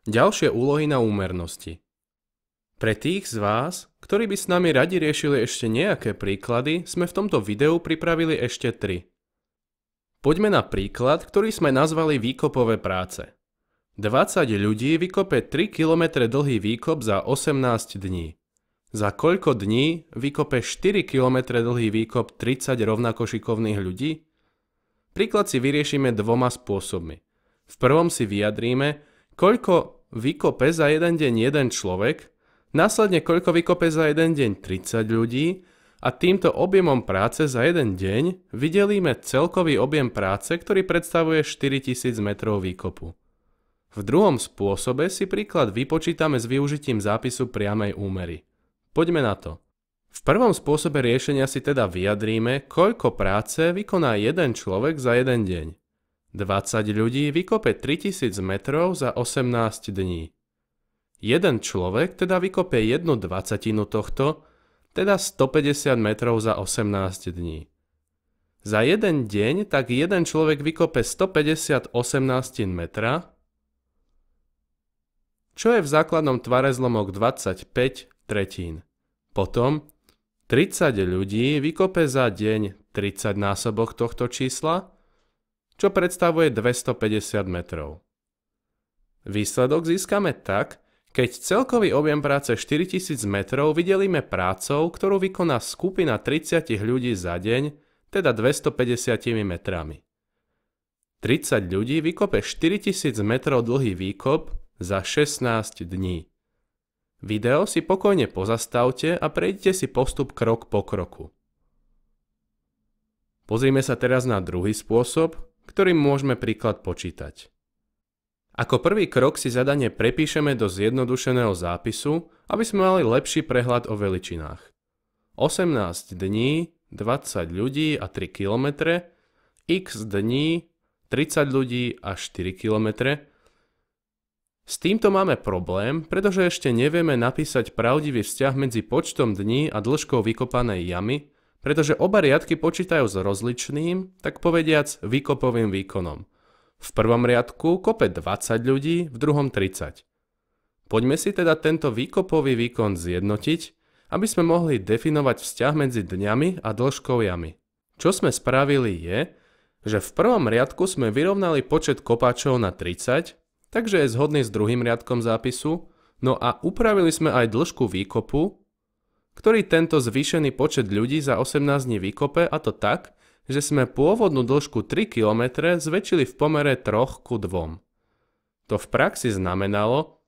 Ďalšie úlohy na úmernosti. Pre tých z vás, ktorí by s nami radi riešili ešte nejaké príklady, sme v tomto videu pripravili ešte 3. Poďme na príklad, ktorý sme nazvali výkopové práce. 20 ľudí vykope 3 km dlhý výkop za 18 dní. Za koľko dní vykope 4 km dlhý výkop 30 rovnako šikovných ľudí? Príklad si vyriešime dvoma spôsobmi. V prvom si vyjadríme, koľko vykope za jeden deň jeden človek, následne koľko vykope za jeden deň 30 ľudí a týmto objemom práce za jeden deň vydelíme celkový objem práce, ktorý predstavuje 4000 metrov výkopu. V druhom spôsobe si príklad vypočítame s využitím zápisu priamej úmery. Poďme na to. V prvom spôsobe riešenia si teda vyjadríme, koľko práce vykoná jeden človek za jeden deň. 20 ľudí vykope 3000 metrov za 18 dní. Jeden človek teda vykope 1/20 tohto, teda 150 metrov za 18 dní. Za jeden deň tak jeden človek vykope 150 18 metra, čo je v základnom tvare zlomok 25 tretín. Potom 30 ľudí vykope za deň 30 násobok tohto čísla, čo predstavuje 250 metrov. Výsledok získame tak, keď celkový objem práce 4000 metrov vydelíme prácou, ktorú vykoná skupina 30 ľudí za deň, teda 250 metrami. 30 ľudí vykope 4000 metrov dlhý výkop za 16 dní. Video si pokojne pozastavte a prejdite si postup krok po kroku. Pozrime sa teraz na druhý spôsob, ktorým môžeme príklad počítať. Ako prvý krok si zadanie prepíšeme do zjednodušeného zápisu, aby sme mali lepší prehľad o veličinách. 18 dní, 20 ľudí a 3 km, x dní, 30 ľudí a 4 km. S týmto máme problém, pretože ešte nevieme napísať pravdivý vzťah medzi počtom dní a dĺžkou vykopanej jamy, pretože oba riadky počítajú s rozličným, tak povediac výkopovým výkonom. V prvom riadku kope 20 ľudí, v druhom 30. Poďme si teda tento výkopový výkon zjednotiť, aby sme mohli definovať vzťah medzi dňami a dĺžkou jamy. Čo sme spravili je, že v prvom riadku sme vyrovnali počet kopáčov na 30, takže je zhodný s druhým riadkom zápisu, no a upravili sme aj dĺžku výkopu, ktorý tento zvýšený počet ľudí za 18 dní vykope, a to tak, že sme pôvodnú dĺžku 3 km zväčšili v pomere 3:2. To v praxi znamenalo,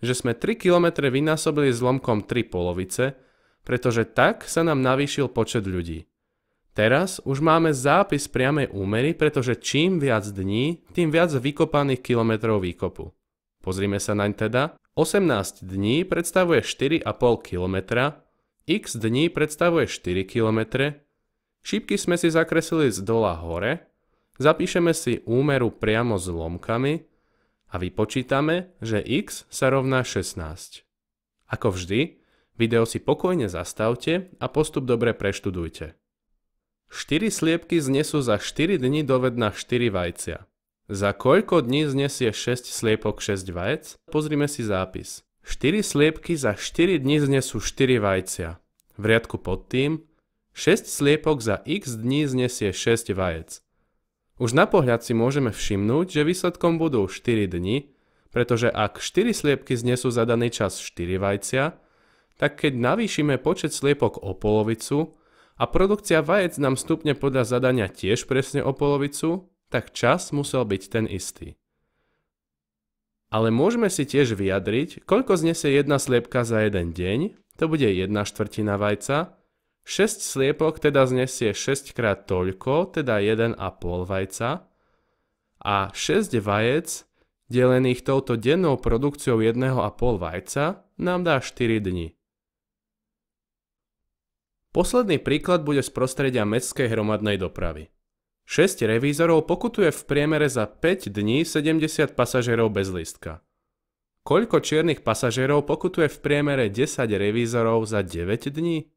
že sme 3 km vynásobili zlomkom 3 polovice, pretože tak sa nám navýšil počet ľudí. Teraz už máme zápis priamej úmery, pretože čím viac dní, tým viac vykopaných kilometrov výkopu. Pozrime sa naň teda. 18 dní predstavuje 4,5 km, x dní predstavuje 4 km, šípky sme si zakreslili z dola hore, zapíšeme si úmeru priamo s lomkami a vypočítame, že x sa rovná 16. Ako vždy, video si pokojne zastavte a postup dobre preštudujte. 4 sliepky znesú za 4 dní dovedna 4 vajcia. Za koľko dní znesie 6 sliepok 6 vajec? Pozrime si zápis. 4 sliepky za 4 dní znesú 4 vajcia. V riadku pod tým 6 sliepok za x dní znesie 6 vajec. Už na pohľad si môžeme všimnúť, že výsledkom budú 4 dni, pretože ak 4 sliepky znesú za daný čas 4 vajcia, tak keď navýšime počet sliepok o polovicu a produkcia vajec nám stupne podľa zadania tiež presne o polovicu, tak čas musel byť ten istý. Ale môžeme si tiež vyjadriť, koľko znesie jedna sliepka za jeden deň, to bude 1/4 vajca, 6 sliepok teda znesie 6 krát toľko, teda 1,5 vajca, a 6 vajec, delených touto dennou produkciou 1,5 vajca, nám dá 4 dni. Posledný príklad bude z prostredia mestskej hromadnej dopravy. 6 revízorov pokutuje v priemere za 5 dní 70 pasažierov bez lístka. Koľko čiernych pasažierov pokutuje v priemere 10 revízorov za 9 dní?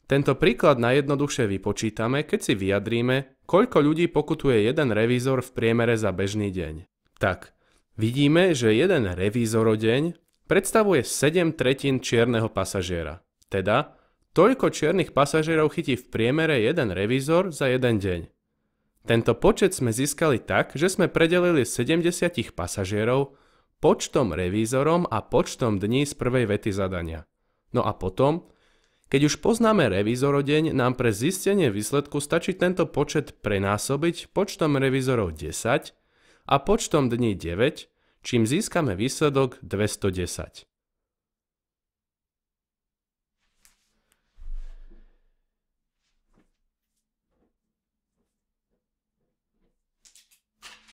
Tento príklad najjednoduchšie vypočítame, keď si vyjadríme, koľko ľudí pokutuje jeden revízor v priemere za bežný deň. Tak, Vidíme, že jeden revízorodeň predstavuje 7/3 čierneho pasažiera. Teda toľko čiernych pasažierov chytí v priemere jeden revízor za jeden deň. Tento počet sme získali tak, že sme predelili 70 pasažierov počtom revízorom a počtom dní z prvej vety zadania. No a potom, keď už poznáme revízorodeň, nám pre zistenie výsledku stačí tento počet prenásobiť počtom revízorov 10 a počtom dní 9, čím získame výsledok 210.